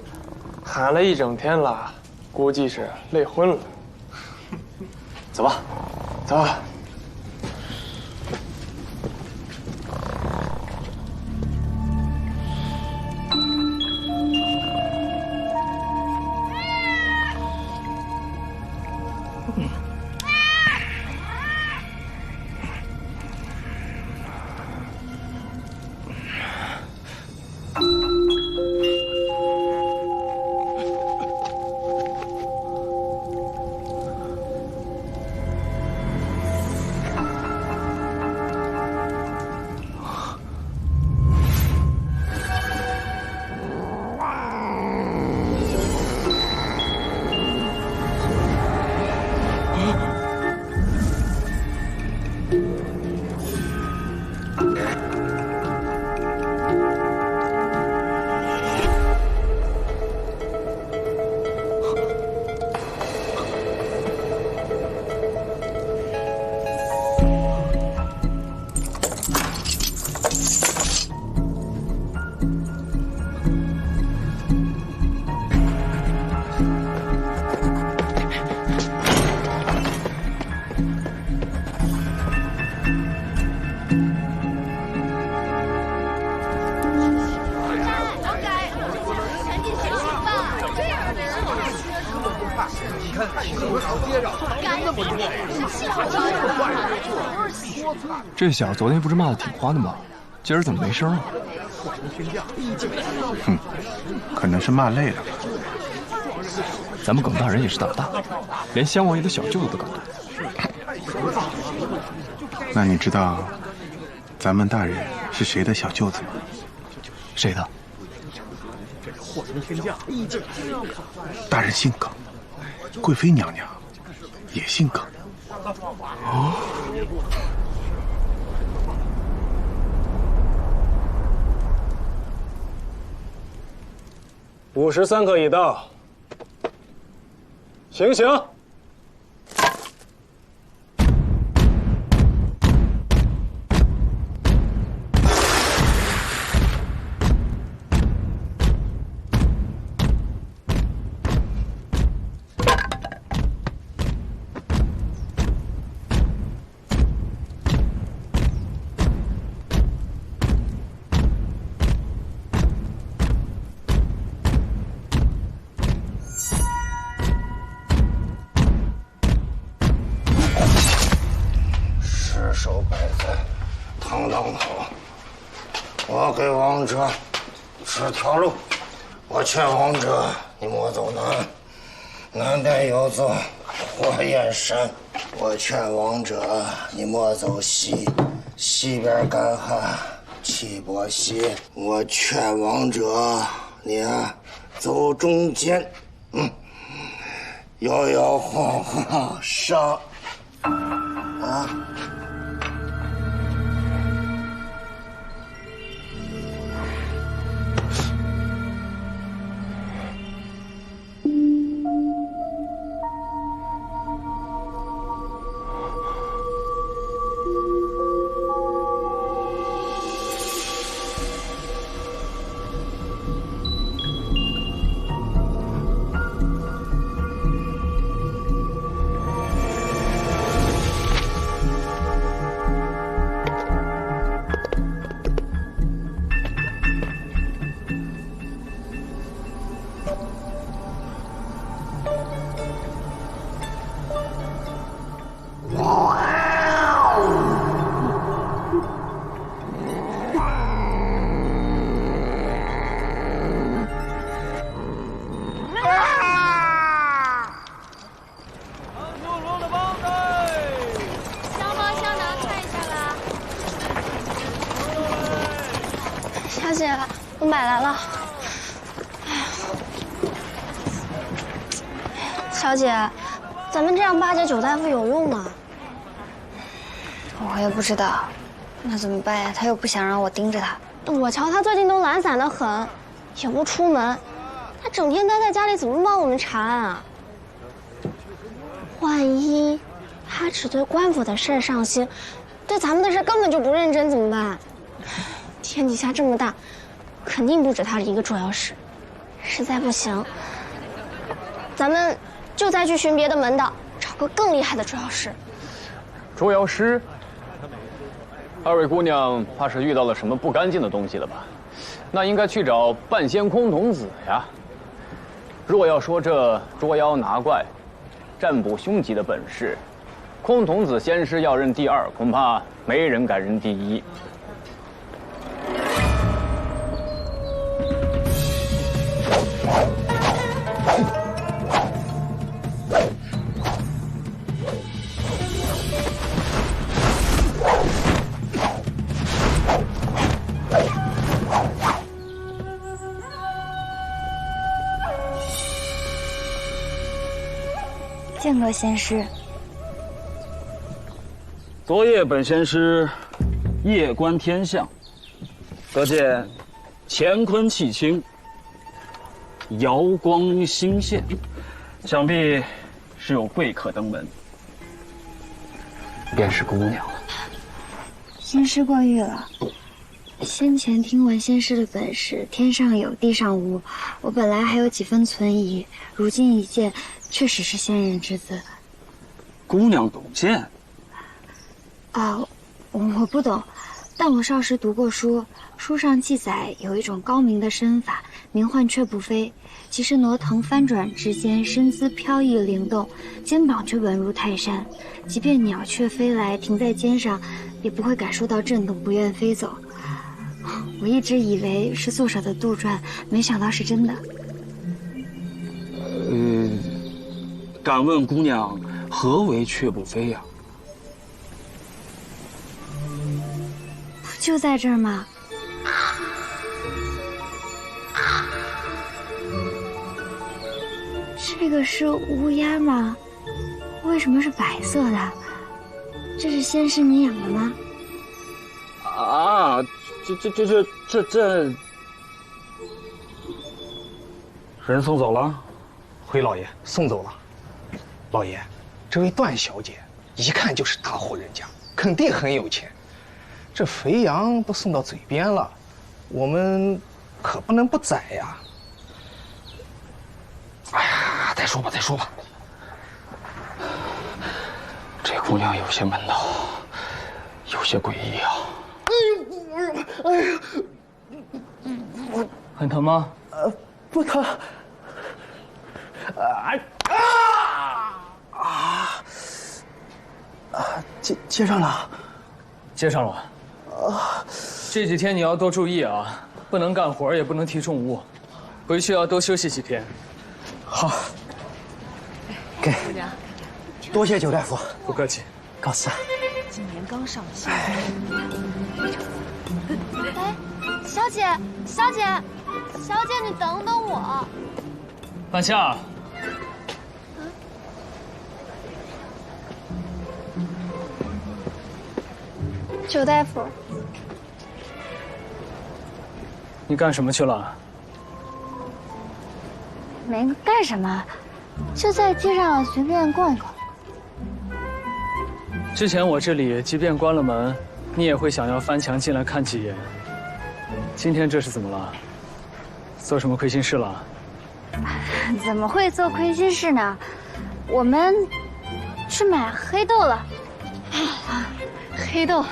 喊了一整天了，估计是累昏了。走吧，走吧。这小子昨天不是骂的挺欢的吗？今儿怎么没声啊？哼，可能是骂累了吧。咱们耿大人也是胆大，连襄王爷的小舅子都敢动。那你知道咱们大人是谁的小舅子吗？谁的？大人姓耿，贵妃娘娘也姓耿。哦。53刻已到，行刑。手摆在堂堂口，我给王者指条路。我劝王者，你莫走南，南边有座火焰山。我劝王者，你莫走西，西边干旱，气薄西。我劝王者，你走中间，摇摇晃晃上，啊。小姐，我买来了。小姐，咱们这样巴结九大夫有用吗？我也不知道，那怎么办呀？他又不想让我盯着他。我瞧他最近都懒散得很，也不出门，他整天待在家里，怎么帮我们查案啊？万一他只对官府的事儿上心，对咱们的事根本就不认真，怎么办？天底下这么大，肯定不止他一个捉妖师。实在不行，咱们就再去寻别的门道，找个更厉害的捉妖师。捉妖师？二位姑娘怕是遇到了什么不干净的东西了吧？那应该去找半仙空童子呀。若要说这捉妖拿怪、占卜凶吉的本事，空童子仙师要认第二，恐怕没人敢认第一。见过仙师。昨夜本仙师夜观天象，得见乾坤气清，瑶光星现，想必是有贵客登门，便是姑娘了。仙师过誉了。先前听闻仙师的本事，天上有，地上无。我本来还有几分存疑，如今一见，确实是仙人之姿。姑娘懂剑？啊，我不懂，但我少时读过书，书上记载有一种高明的身法，名唤雀步飞，其是挪腾翻转之间，身姿飘逸灵动，肩膀却稳如泰山，即便鸟雀飞来，停在肩上，也不会感受到震动，不愿飞走。我一直以为是作者的杜撰，没想到是真的。敢问姑娘何为雀步飞呀？不就在这儿吗？这个是乌鸦吗？为什么是白色的？这是仙师你养的吗？啊，这，人送走了？回老爷送走了。老爷，这位段小姐一看就是大户人家，肯定很有钱。这肥羊都送到嘴边了，我们可不能不宰呀。哎呀，再说吧，再说吧。这姑娘有些门道，有些诡异啊。哎呀，很疼吗？不疼。接上了，接上了。这几天你要多注意啊，不能干活，也不能提重物，回去要多休息几天。好。给，多谢九大夫。不客气。告辞。今年刚上线。哎，小姐，小姐，小姐，你等等我。半夏。九大夫，你干什么去了？没干什么，就在街上随便逛一逛。之前我这里即便关了门，你也会想要翻墙进来看几眼。今天这是怎么了？做什么亏心事了？怎么会做亏心事呢？我们去买黑豆了。黑豆，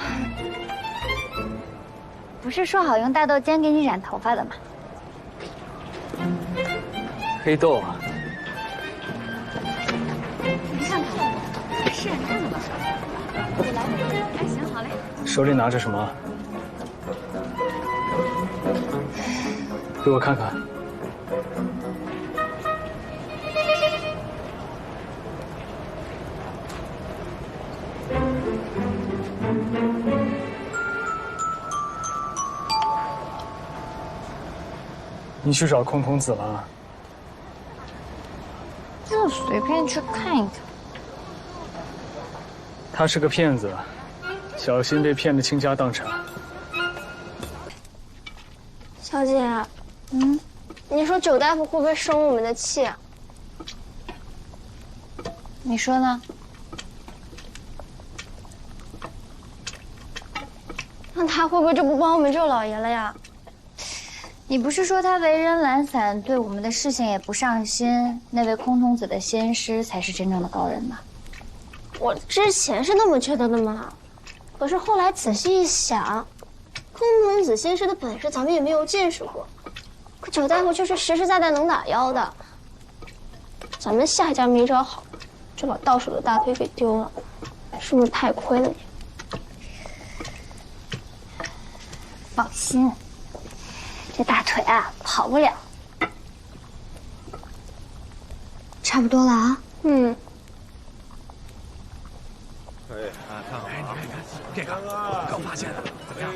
不是说好用大豆尖给你染头发的吗？黑豆啊！你看看，是看了吧？你来吧。哎，行，好嘞。手里拿着什么？给我看看。你去找空童子了？就随便去看一看。他是个骗子，小心被骗得倾家荡产。小姐，你说九大夫会不会生我们的气啊？你说呢？那他会不会就不帮我们救老爷了呀？你不是说他为人懒散，对我们的事情也不上心，那位空童子的仙师才是真正的高人吗？我之前是那么觉得的嘛，可是后来仔细一想，空童子仙师的本事咱们也没有见识过，可九大夫却是实实在在能打妖的。咱们下家没找好，就把到手的大腿给丢了，是不是太亏了你？放心，这大腿啊跑不了。差不多了啊。看好啊！这个刚发现的，怎么样？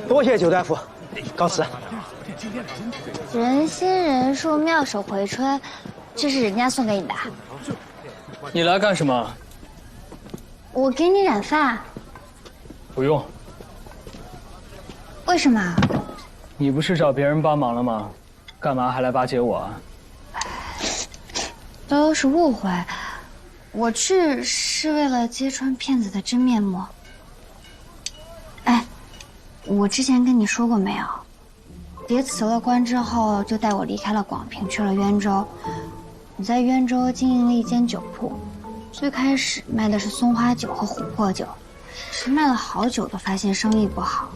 多谢九大夫，告辞。人心人术，妙手回春，这是人家送给你的。你来干什么？我给你染发。不用。为什么？你不是找别人帮忙了吗？干嘛还来巴结我啊？都是误会。我去是为了揭穿骗子的真面目。哎，我之前跟你说过没有？爹辞了官之后，就带我离开了广平，去了渊州。我在渊州经营了一间酒铺，最开始卖的是松花酒和琥珀酒，是卖了好久都发现生意不好。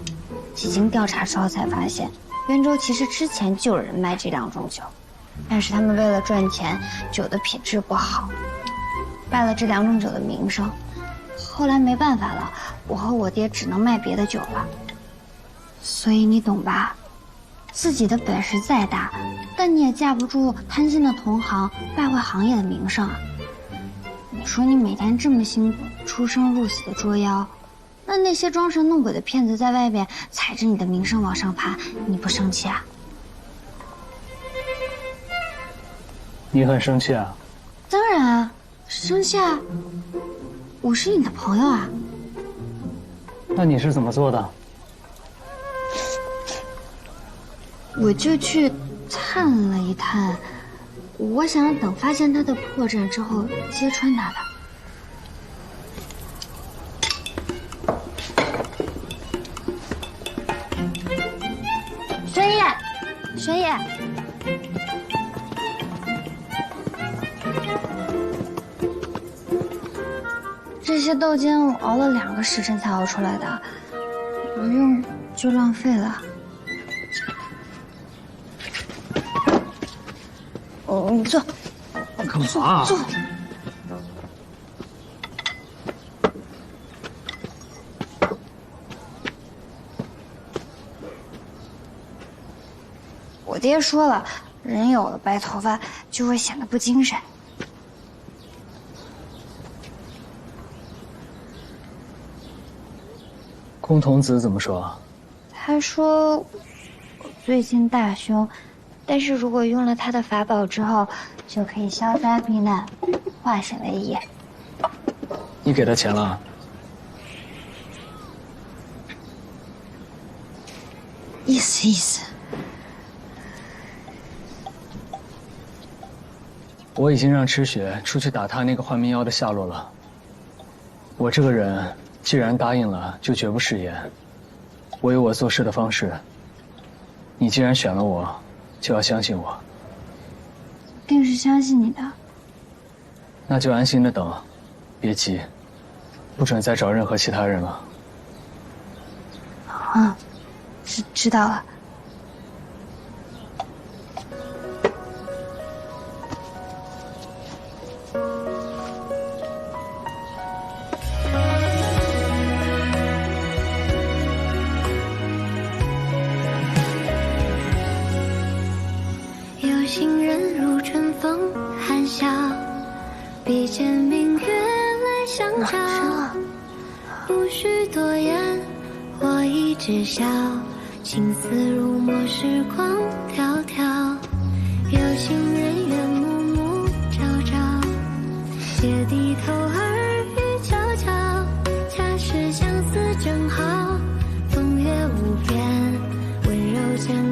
几经调查之后才发现，渊州其实之前就有人卖这两种酒，但是他们为了赚钱，酒的品质不好。败了这两种酒的名声，后来没办法了，我和我爹只能卖别的酒了。所以你懂吧？自己的本事再大，但你也架不住贪心的同行败坏行业的名声啊。你说你每天这么辛苦，出生入死的捉妖，那些装神弄鬼的骗子在外边踩着你的名声往上爬，你不生气啊？你很生气啊？当然啊。生气啊！我是你的朋友啊。那你是怎么做的？我就去探了一探，我想等发现他的破绽之后揭穿他的。玄野，玄野。这些豆尖我熬了2个时辰才熬出来的，不用就浪费了。你坐。干嘛？坐。我爹说了，人有了白头发就会显得不精神。空童子怎么说？他说我最近大凶，但是如果用了他的法宝之后，就可以消灾避难，化险为夷。你给他钱了？意思意思。我已经让赤雪出去打他那个幻冥妖的下落了。我这个人既然答应了，就绝不食言。我有我做事的方式。你既然选了我，就要相信我。定是相信你的。那就安心的等，别急，不准再找任何其他人了。知道了。有心人如春风含笑，比肩明月来相照。无需多言，我已知晓，情丝如墨，时光迢迢。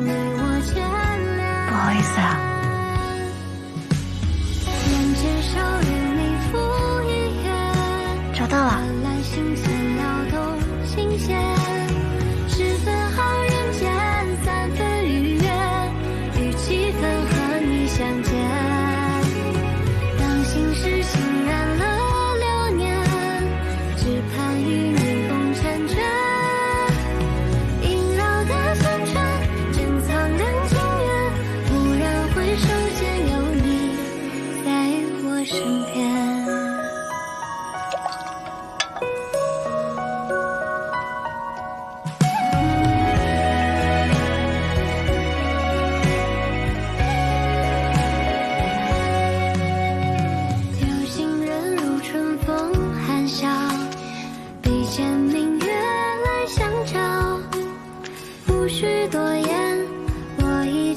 不好意思啊。找到了。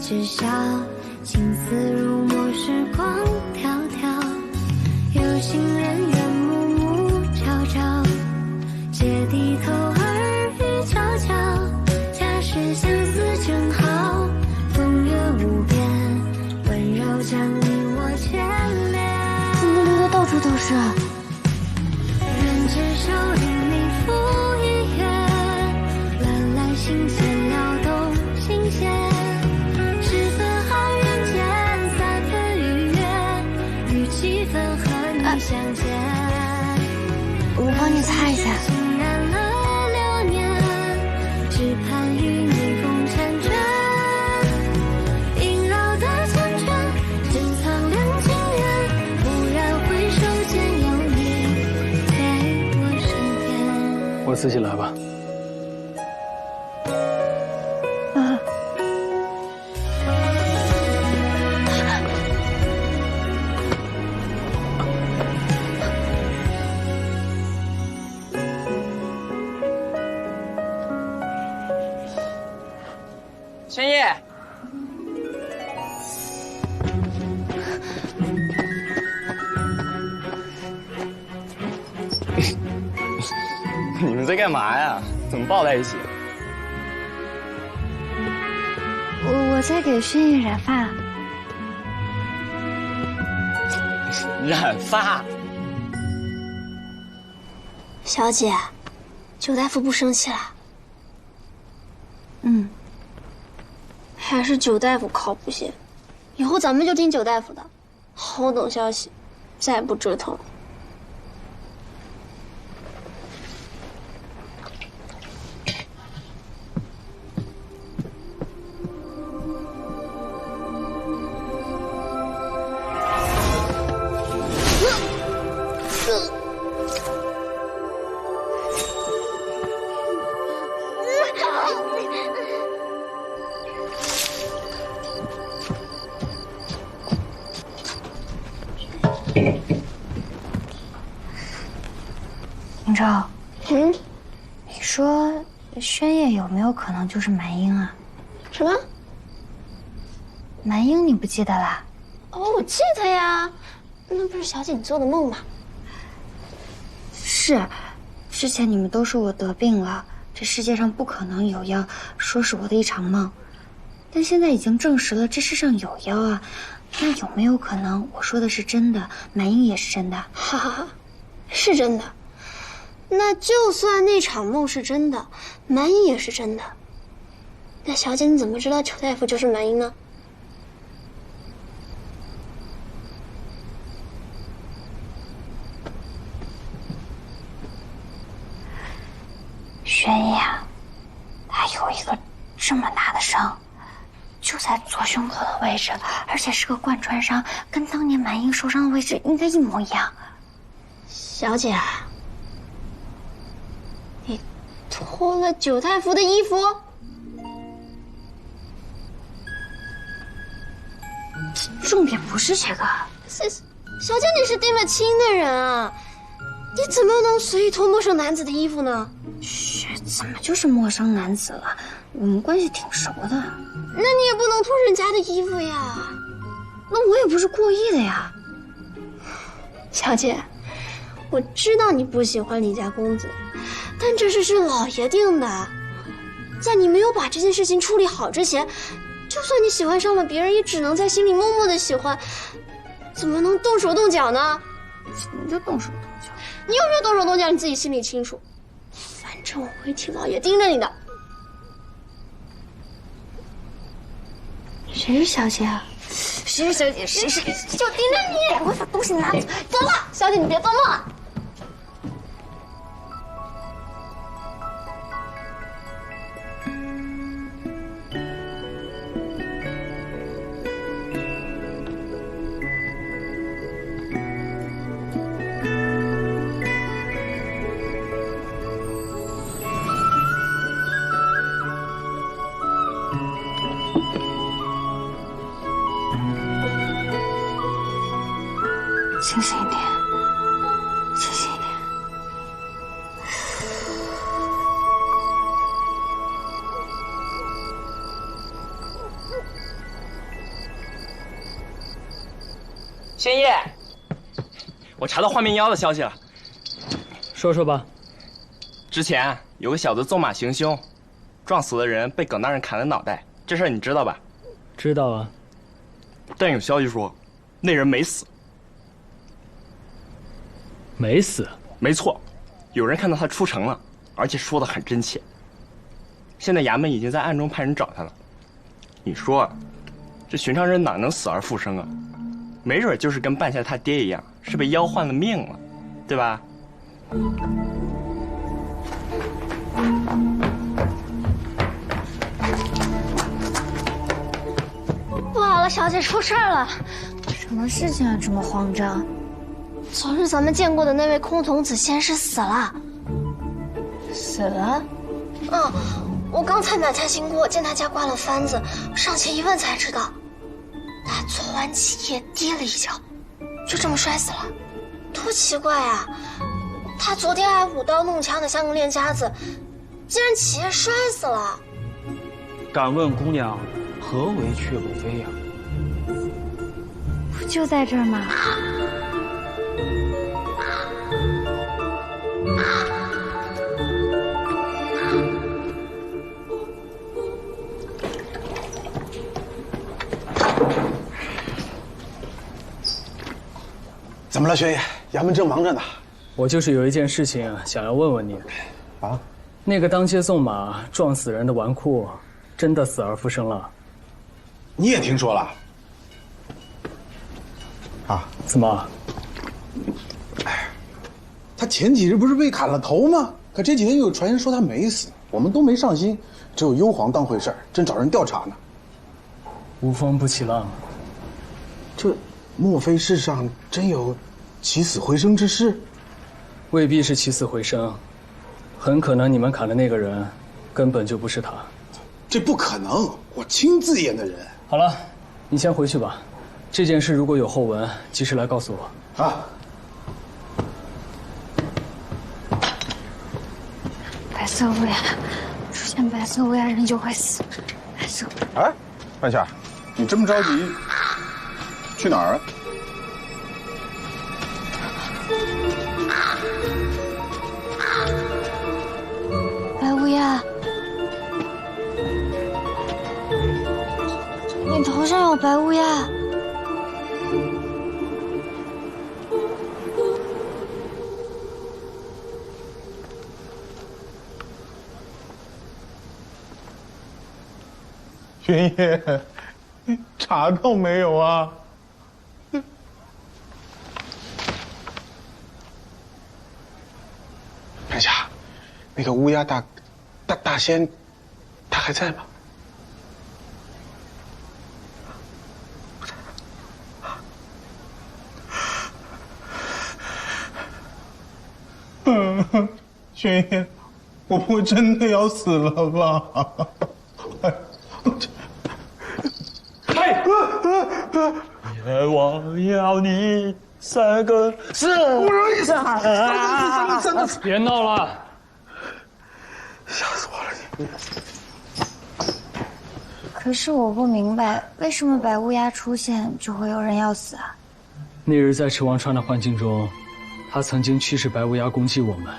知晓，情丝如墨，时光迢迢。有情人愿暮暮朝朝，皆低头耳语悄悄。假使相思正好，风月无边，温柔将你我牵连。怎么流的到处都是？人只手与你赴一约，蓝蓝心弦撩动心弦。相见，我帮你擦一下。浸染了流年，只盼与你共婵娟。萦绕的缱绻，珍藏两情缘。蓦然回首间，有你在我身边。我自己来吧。轩烨，你们在干嘛呀？怎么抱在一起？我在给轩烨染发。染发？小姐，九大夫不生气了？还是九大夫靠谱些，以后咱们就听九大夫的，好等消息，再不折腾。明昭，你说轩烨有没有可能就是蛮英啊？什么？蛮英你不记得啦？哦，我记得呀，那不是小姐你做的梦吗？是，之前你们都说我得病了，这世界上不可能有妖，说是我的一场梦。但现在已经证实了这世上有妖啊，那有没有可能我说的是真的，蛮英也是真的？哈哈哈，是真的。那就算那场梦是真的，蛮英也是真的。那小姐你怎么知道裘大夫就是蛮英呢？轩烨啊，他有一个这么大的伤，就在左胸口的位置，而且是个贯穿伤，跟当年蛮英受伤的位置应该一模一样。小姐，你脱了九大夫的衣服？重点不是这个。小姐，你是定了亲的人啊，你怎么能随意脱陌生男子的衣服呢？嘘，怎么就是陌生男子了？我们关系挺熟的。那你也不能脱人家的衣服呀。那我也不是故意的呀。小姐，我知道你不喜欢李家公子，但这事是老爷定的，在你没有把这件事情处理好之前，就算你喜欢上了别人，也只能在心里默默的喜欢，怎么能动手动脚呢？什么叫动手动脚？你有没有动手动脚，你自己心里清楚。反正我会替老爷盯着你的。谁是小姐啊？谁是小姐？谁是？就盯着你！我把东西拿走。走了，小姐，你别做梦了。清醒一点，清醒一点。玄烨，我查到画面1的消息了。说说吧。之前有个小子纵马行凶，撞死的人被耿大人砍了脑袋，这事儿你知道吧？知道啊。但有消息说，那人没死。没死？没错，有人看到他出城了，而且说的很真切。现在衙门已经在暗中派人找他了。你说，这寻常人哪能死而复生啊？没准就是跟半夏他爹一样，是被妖换了命了，对吧？不好了，小姐出事了！什么事情啊，这么慌张？昨日咱们见过的那位空童子仙师死了。死了？嗯，我刚才买菜经过，见他家挂了幡子，上前一问才知道，他昨晚起夜跌了一跤，就这么摔死了。多奇怪啊！他昨天还舞刀弄枪的像个练家子，竟然起夜摔死了。敢问姑娘，何为却不飞呀？不就在这儿吗？怎么了，玄烨？衙门正忙着呢。我就是有一件事情想要问问你。啊？那个当街纵马撞死人的纨绔，真的死而复生了？你也听说了？啊？怎么？他前几日不是被砍了头吗？可这几天又有传言说他没死，我们都没上心，只有幽篁当回事儿，正找人调查呢。无风不起浪。这莫非世上真有起死回生之事？未必是起死回生，很可能你们砍的那个人根本就不是他。这不可能，我亲自验的人。好了，你先回去吧。这件事如果有后文，及时来告诉我。啊。白色乌鸦，出现白色乌鸦人就会死。白色。哎，半夏，你这么着急，去哪儿啊？白乌鸦，你头上有白乌鸦。玄烨，查到没有啊？半夏，那个乌鸦大仙，他还在吗？玄烨，我不会真的要死了吧？我要你3个字。不容易3个字。别闹了！吓死我了你！可是我不明白，为什么白乌鸦出现就会有人要死啊？那日在池王川的幻境中，他曾经驱使白乌鸦攻击我们，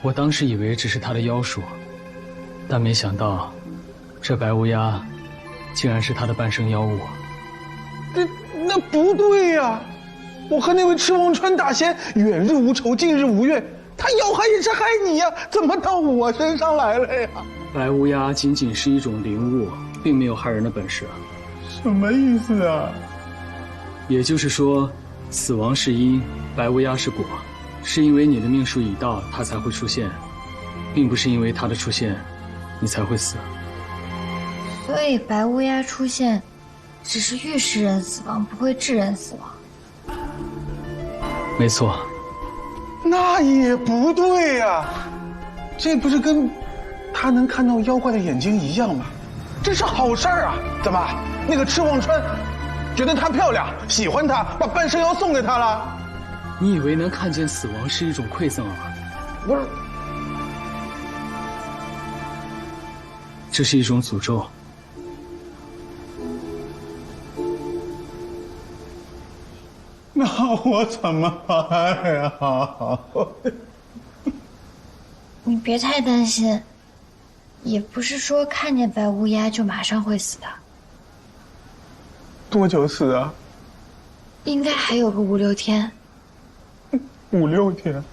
我当时以为只是他的妖术，但没想到，这白乌鸦竟然是他的半生妖物。那不对呀！我和那位赤忘川大仙远日无仇，近日无怨，他要害也是害你呀，怎么到我身上来了呀？白乌鸦仅仅是一种灵物，并没有害人的本事。什么意思啊？也就是说，死亡是因，白乌鸦是果，是因为你的命数已到，它才会出现，并不是因为它的出现，你才会死。所以白乌鸦出现，只是预示人死亡，不会致人死亡。没错。那也不对呀，这不是跟他能看到妖怪的眼睛一样吗？这是好事儿啊！怎么，那个赤忘川觉得她漂亮，喜欢她，把半生妖送给她了？你以为能看见死亡是一种馈赠啊？不是，这是一种诅咒。那我怎么办呀？你别太担心，也不是说看见白乌鸦就马上会死的，多久死啊？应该还有个5、6天。5、6天。